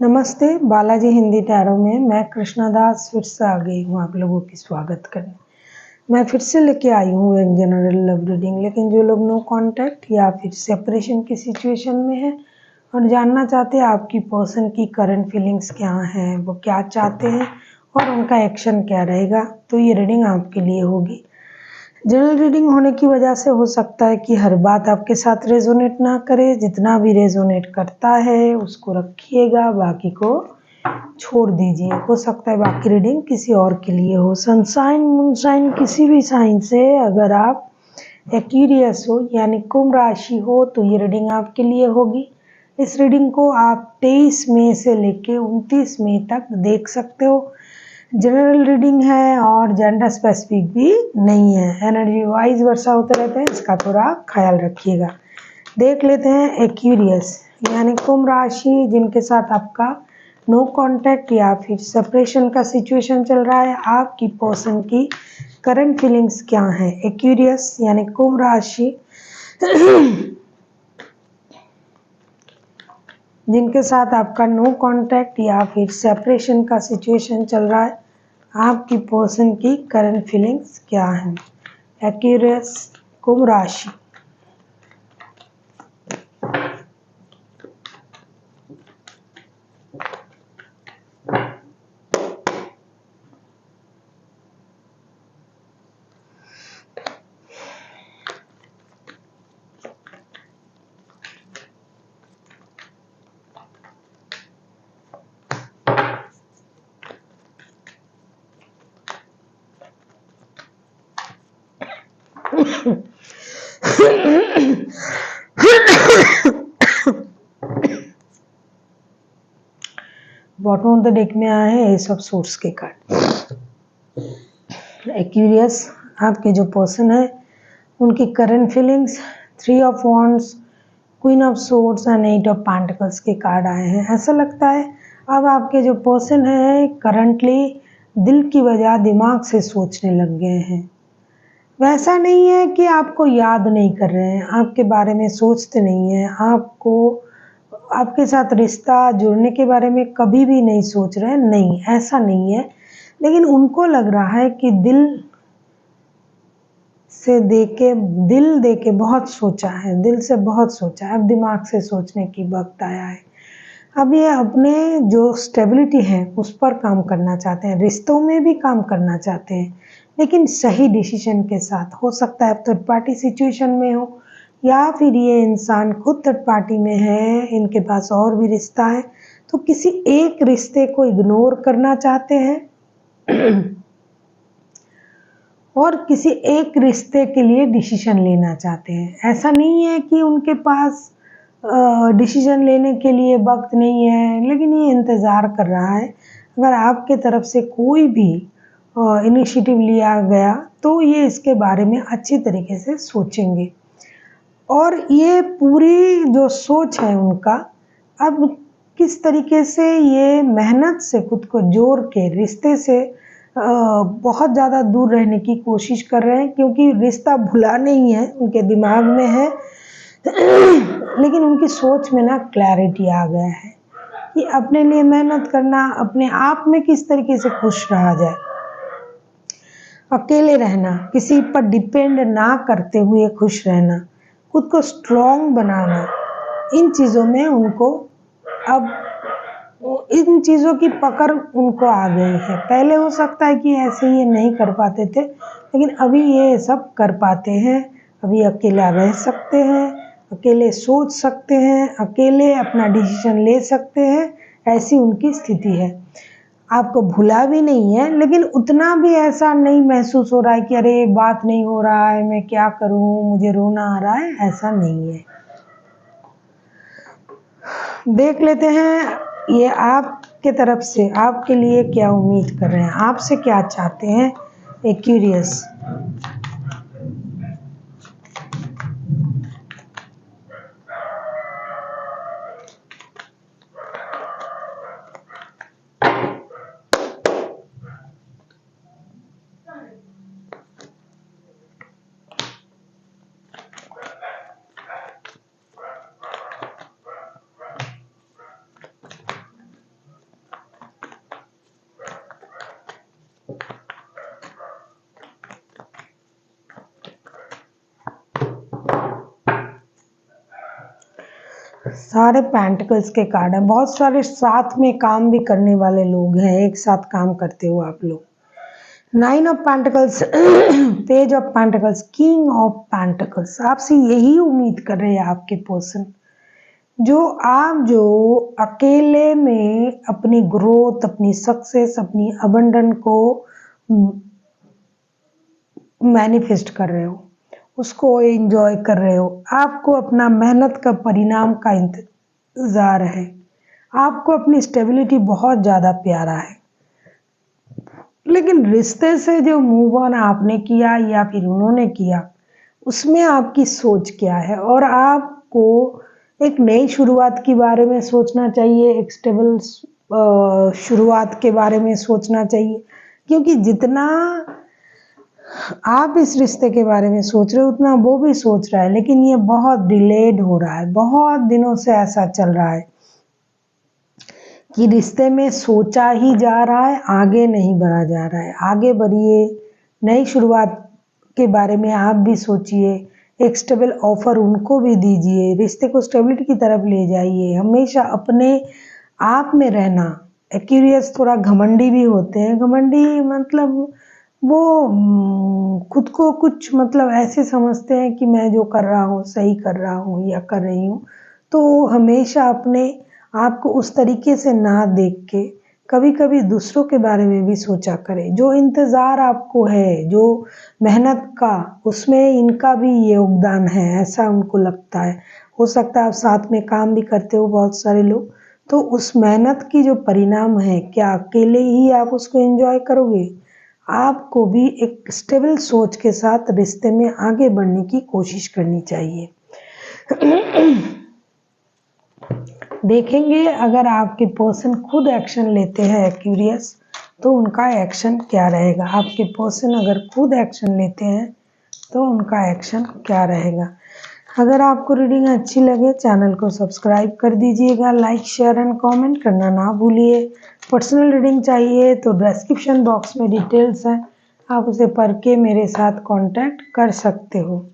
नमस्ते, बालाजी हिंदी टैरो में मैं कृष्णा दास फिर से आ गई हूँ आप लोगों की स्वागत करने। मैं फिर से लेके आई हूँ एक जनरल लव रीडिंग, लेकिन जो लोग नो कांटेक्ट या फिर सेपरेशन की सिचुएशन में हैं और जानना चाहते हैं आपकी पर्सन की करंट फीलिंग्स क्या हैं, वो क्या चाहते हैं और उनका एक्शन क्या रहेगा, तो ये रीडिंग आपके लिए होगी। जनरल रीडिंग होने की वजह से हो सकता है कि हर बात आपके साथ रेजोनेट ना करे, जितना भी रेजोनेट करता है उसको रखिएगा, बाकी को छोड़ दीजिए। हो सकता है बाकी रीडिंग किसी और के लिए हो। सनशाइन मूनशाइन किसी भी साइन से अगर आप एक्वेरियस हो यानी कुंभ राशि हो तो ये रीडिंग आपके लिए होगी। इस रीडिंग को आप 23 मई से लेके 29 मई तक देख सकते हो। जनरल रीडिंग है और जेंडर स्पेसिफिक भी नहीं है। एनर्जी वाइज वर्षा होते रहते हैं, इसका थोड़ा ख्याल रखिएगा। देख लेते हैं एक्वेरियस यानी कुंभ राशि जिनके साथ आपका नो कांटेक्ट या फिर सेपरेशन का सिचुएशन चल रहा है, आपकी पर्सन की करंट फीलिंग्स क्या है। एक्वेरियस यानी कुंभ राशि जिनके साथ आपका नो कांटेक्ट या फिर सेपरेशन का सिचुएशन चल रहा है, आपकी पर्सन की करंट फीलिंग्स क्या है। एक्वेरियस कुंभ राशि। बॉटम ऑफ द डेक में आए हैं ये सब सोर्स के कार्ड। एक्वेरियस आपके जो पर्सन है उनकी current feelings, 3 of wands, queen of swords and 8 of pentacles के कार्ड आए हैं। ऐसा लगता है अब आपके जो पर्सन है करंटली दिल की बजाय दिमाग से सोचने लग गए हैं। वैसा नहीं है कि आपको याद नहीं कर रहे हैं, आपके बारे में सोचते नहीं हैं, आपको आपके साथ रिश्ता जुड़ने के बारे में कभी भी नहीं सोच रहे हैं, नहीं ऐसा नहीं है। लेकिन उनको लग रहा है कि दिल दे के बहुत सोचा है, दिल से बहुत सोचा है, अब दिमाग से सोचने की वक्त आया है। अब ये अपने जो स्टेबिलिटी है उस पर काम करना चाहते हैं, रिश्तों में भी काम करना चाहते हैं, लेकिन सही डिसीजन के साथ। हो सकता है थर्ड पार्टी सिचुएशन में हो या फिर ये इंसान खुद थर्ड पार्टी में है, इनके पास और भी रिश्ता है, तो किसी एक रिश्ते को इग्नोर करना चाहते हैं और किसी एक रिश्ते के लिए डिसीजन लेना चाहते हैं। ऐसा नहीं है कि उनके पास डिसीजन लेने के लिए वक्त नहीं है, लेकिन ये इंतज़ार कर रहा है। अगर आपके तरफ से कोई भी इनिशिएटिव लिया गया तो ये इसके बारे में अच्छी तरीके से सोचेंगे। और ये पूरी जो सोच है उनका, अब किस तरीके से ये मेहनत से खुद को जोड़ के रिश्ते से बहुत ज़्यादा दूर रहने की कोशिश कर रहे हैं, क्योंकि रिश्ता भुला नहीं है, उनके दिमाग में है लेकिन उनकी सोच में ना क्लैरिटी आ गया है कि अपने लिए मेहनत करना, अपने आप में किस तरीके से खुश रहा जाए, अकेले रहना, किसी पर डिपेंड ना करते हुए खुश रहना, खुद को स्ट्रॉन्ग बनाना, इन चीज़ों में उनको अब इन चीज़ों की पकड़ उनको आ गई है। पहले हो सकता है कि ऐसे ये नहीं कर पाते थे, लेकिन अभी ये सब कर पाते हैं। अभी अकेला रह सकते हैं, अकेले सोच सकते हैं, अकेले अपना डिसीजन ले सकते हैं, ऐसी उनकी स्थिति है। आपको भूला भी नहीं है, लेकिन उतना भी ऐसा नहीं महसूस हो रहा है कि अरे बात नहीं हो रहा है, मैं क्या करूं, मुझे रोना आ रहा है, ऐसा नहीं है। देख लेते हैं ये आपके तरफ से आपके लिए क्या उम्मीद कर रहे हैं, आपसे क्या चाहते हैं एक्वेरियस। सारे पेंटिकल्स के कार्ड हैं, बहुत सारे साथ में काम भी करने वाले लोग हैं, एक साथ काम करते हो आप लोग। 9 of pentacles, page of pentacles, king of pentacles. आपसे यही उम्मीद कर रहे हैं आपके पर्सन, जो अकेले में अपनी ग्रोथ, अपनी सक्सेस, अपनी अबंडन को मैनिफेस्ट कर रहे हो, उसको एंजॉय कर रहे हो। आपको अपना मेहनत का परिणाम का इंतजार है। आपको अपनी स्टेबिलिटी बहुत ज़्यादा प्यारा है, लेकिन रिश्ते से जो मूव ऑन आपने किया या फिर उन्होंने किया, उसमें आपकी सोच क्या है। और आपको एक नई शुरुआत के बारे में सोचना चाहिए, एक स्टेबल शुरुआत के बारे में सोचना चाहिए, क्योंकि जितना आप इस रिश्ते के बारे में सोच रहे हो उतना वो भी सोच रहा है, लेकिन ये बहुत डिलेड हो रहा है। बहुत दिनों से ऐसा चल रहा है कि रिश्ते में सोचा ही जा रहा है, आगे नहीं बढ़ा जा रहा है। आगे बढ़िए, नई शुरुआत के बारे में आप भी सोचिए, एक स्टेबल ऑफर उनको भी दीजिए, रिश्ते को स्टेबिलिटी की तरफ ले जाइए। हमेशा अपने आप में रहना। एक्यूरियस थोड़ा घमंडी भी होते हैं। घमंडी मतलब वो खुद को कुछ मतलब ऐसे समझते हैं कि मैं जो कर रहा हूँ सही कर रहा हूँ या कर रही हूँ। तो हमेशा अपने आप को उस तरीके से ना देख के कभी कभी दूसरों के बारे में भी सोचा करें। जो इंतज़ार आपको है, जो मेहनत का, उसमें इनका भी योगदान है, ऐसा उनको लगता है। हो सकता है आप साथ में काम भी करते हो बहुत सारे लोग, तो उस मेहनत की जो परिणाम है, क्या अकेले ही आप उसको एंजॉय करोगे? आपको भी एक स्टेबल सोच के साथ रिश्ते में आगे बढ़ने की कोशिश करनी चाहिए। देखेंगे अगर आपके पर्सन खुद एक्शन लेते हैं एक्यूरियस, तो उनका एक्शन क्या रहेगा। आपके पर्सन अगर खुद एक्शन लेते हैं तो उनका एक्शन क्या रहेगा। अगर आपको रीडिंग अच्छी लगे चैनल को सब्सक्राइब कर दीजिएगा, लाइक शेयर एंड कमेंट करना ना भूलिए। पर्सनल रीडिंग चाहिए तो डिस्क्रिप्शन बॉक्स में डिटेल्स हैं, आप उसे पढ़ के मेरे साथ कांटेक्ट कर सकते हो।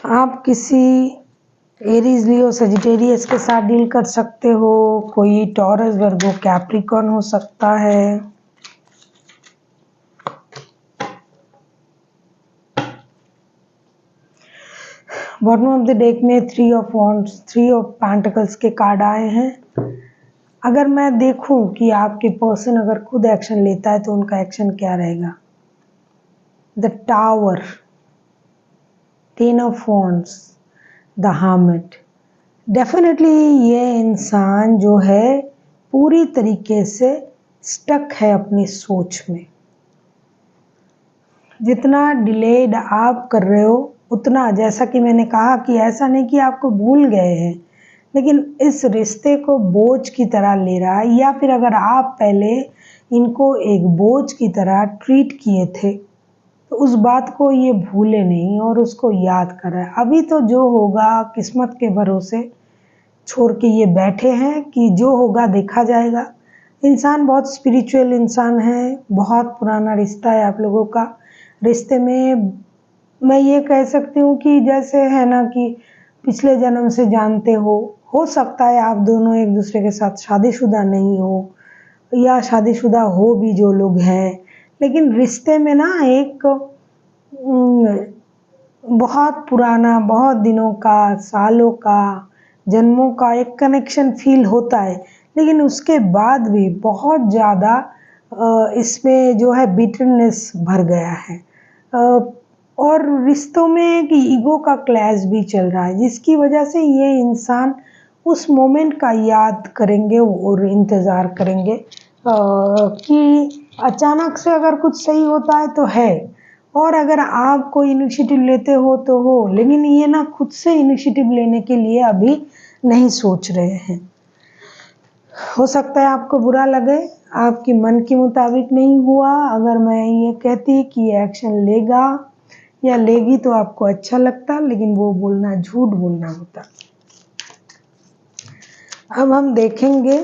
आप किसी एरीज, लियो, सजिटेरियस के साथ डील कर सकते हो। कोई टॉरस, वर्गो, कैप्रिकॉर्न हो सकता है। बॉटम ऑफ द डेक में 3 ऑफ वॉन्ड्स, 3 ऑफ पेंटिकल्स के कार्ड आए हैं। अगर मैं देखूं कि आपके पर्सन अगर खुद एक्शन लेता है तो उनका एक्शन क्या रहेगा। The tower, 10 of wands, the hermit. Definitely ये इंसान जो है पूरी तरीके से स्टक है अपनी सोच में। जितना डिलेड आप कर रहे हो उतना, जैसा कि मैंने कहा कि ऐसा नहीं कि आपको भूल गए हैं, लेकिन इस रिश्ते को बोझ की तरह ले रहा है, या फिर अगर आप पहले इनको एक बोझ की तरह ट्रीट किए थे तो उस बात को ये भूले नहीं और उसको याद कर रहा है। अभी तो जो होगा किस्मत के भरोसे छोड़ के ये बैठे हैं कि जो होगा देखा जाएगा। इंसान बहुत स्पिरिचुअल इंसान है, बहुत पुराना रिश्ता है आप लोगों का। रिश्ते में मैं ये कह सकती हूँ कि जैसे है ना कि पिछले जन्म से जानते हो सकता है आप दोनों एक दूसरे के साथ शादीशुदा नहीं हो या शादीशुदा हो भी जो लोग हैं, लेकिन रिश्ते में ना एक बहुत पुराना, बहुत दिनों का, सालों का, जन्मों का एक कनेक्शन फील होता है। लेकिन उसके बाद भी बहुत ज़्यादा इसमें जो है बिटरनेस भर गया है। और रिश्तों में एक ईगो का क्लैश भी चल रहा है, जिसकी वजह से ये इंसान उस मोमेंट का याद करेंगे और इंतज़ार करेंगे कि अचानक से अगर कुछ सही होता है तो है, और अगर आप कोई इनिशिएटिव लेते हो तो हो, लेकिन ये ना खुद से इनिशिएटिव लेने के लिए अभी नहीं सोच रहे हैं। हो सकता है आपको बुरा लगे, आपकी मन के मुताबिक नहीं हुआ अगर मैं ये कहती कि एक्शन लेगा या लेगी तो आपको अच्छा लगता, लेकिन वो बोलना झूठ बोलना होता। अब हम देखेंगे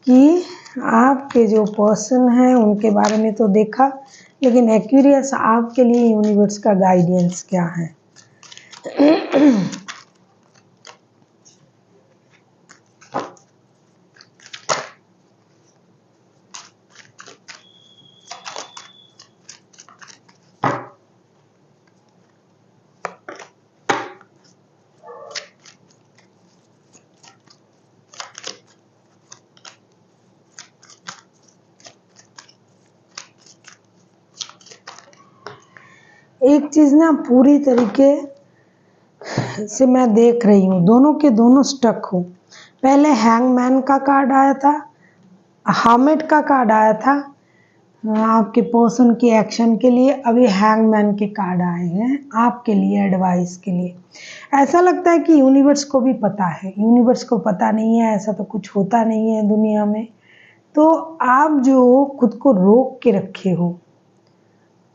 कि आपके जो पर्सन हैं उनके बारे में तो देखा, लेकिन एक्यूरियस आपके लिए यूनिवर्स का गाइडेंस क्या है। एक चीज़ ना पूरी तरीके से मैं देख रही हूँ, दोनों के दोनों स्टक हो। पहले हैंगमैन का कार्ड आया था, हर्मिट का कार्ड आया था आपके पर्सन के एक्शन के लिए, अभी हैंगमैन के कार्ड आए हैं आपके लिए एडवाइस के लिए। ऐसा लगता है कि यूनिवर्स को भी पता है, यूनिवर्स को पता नहीं है ऐसा तो कुछ होता नहीं है दुनिया में। तो आप जो खुद को रोक के रखे हो,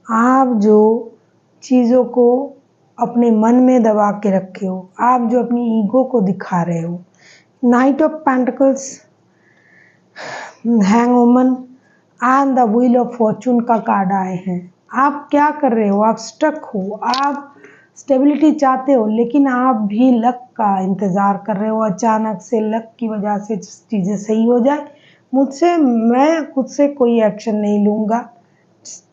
आप जो चीज़ों को अपने मन में दबा के रखे हो, आप जो अपनी ईगो को दिखा रहे हो, knight of pentacles, hangwoman and the wheel of fortune का कार्ड आए हैं। आप क्या कर रहे हो, आप स्टक हो, आप स्टेबिलिटी चाहते हो, लेकिन आप भी लक का इंतज़ार कर रहे हो, अचानक से लक की वजह से चीज़ें सही हो जाए। मैं खुद से कोई एक्शन नहीं लूँगा,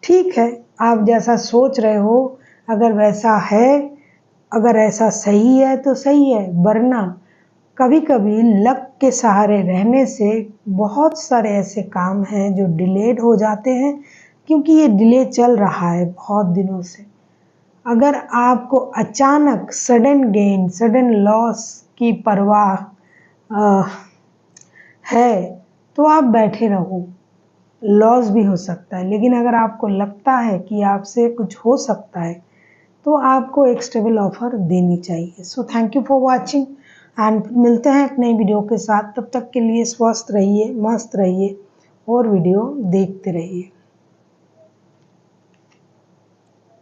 ठीक है आप जैसा सोच रहे हो, अगर वैसा है, अगर ऐसा सही है तो सही है, वरना कभी कभी लक के सहारे रहने से बहुत सारे ऐसे काम हैं जो डिलेड हो जाते हैं, क्योंकि ये डिले चल रहा है बहुत दिनों से। अगर आपको अचानक सडन गेन, सडन लॉस की परवाह है तो आप बैठे रहो, लॉस भी हो सकता है, लेकिन अगर आपको लगता है कि आपसे कुछ हो सकता है तो आपको एक स्टेबल ऑफर देनी चाहिए। So thank you for watching and मिलते हैं एक नई वीडियो के साथ। तब तक के लिए स्वस्थ रहिए, मस्त रहिए और वीडियो देखते रहिए।